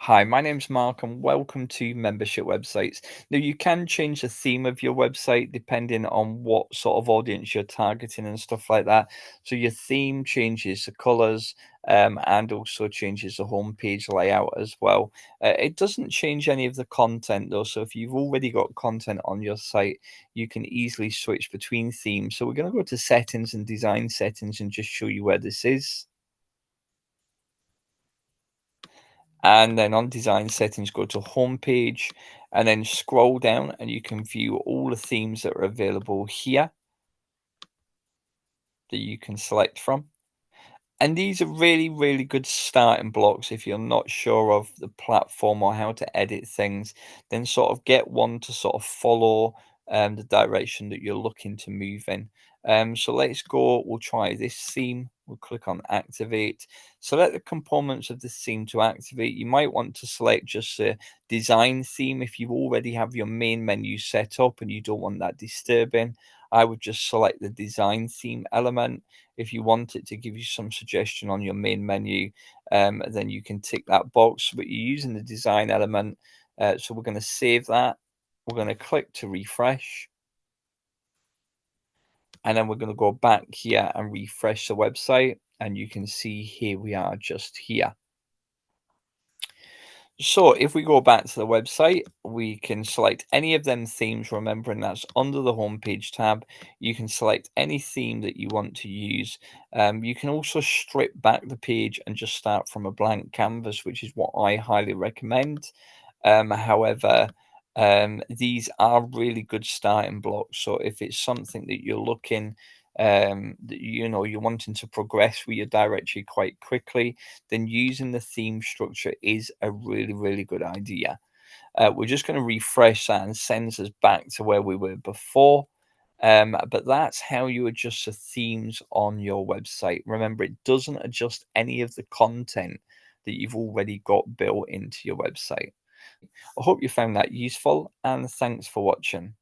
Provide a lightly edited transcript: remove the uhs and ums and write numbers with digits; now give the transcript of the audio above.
Hi, my name's Mark, and welcome to Membership Websites. Now, you can change the theme of your website depending on what sort of audience you're targeting and stuff like that. So, your theme changes the colors and also changes the homepage layout as well. It doesn't change any of the content though. So, if you've already got content on your site, you can easily switch between themes. So, we're going to go to settings and design settings and just show you where this is. And then on design settings, go to homepage and then scroll down and you can view all the themes that are available here that you can select from. And these are really, really good starting blocks if you're not sure of the platform or how to edit things, then sort of get one to sort of follow the direction that you're looking to move in. So let's go, we'll try this theme. We'll click on activate. Select the components of the theme to activate. You might want to select just the design theme if you already have your main menu set up and you don't want that disturbing. I would just select the design theme element. If you want it to give you some suggestion on your main menu, then you can tick that box, but you're using the design element. So we're going to save that. We're going to click to refresh, and then we're going to go back here and refresh the website. And you can see here we are just here. So if we go back to the website, we can select any of them themes, remembering that's under the homepage tab. You can select any theme that you want to use. You can also strip back the page and just start from a blank canvas, which is what I highly recommend. However, these are really good starting blocks. So if it's something that you're looking that you're wanting to progress with your directory quite quickly, then using the theme structure is a really, really good idea. We're just going to refresh that and sends us back to where we were before. But that's how you adjust the themes on your website. Remember, it doesn't adjust any of the content that you've already got built into your website. I hope you found that useful, and thanks for watching.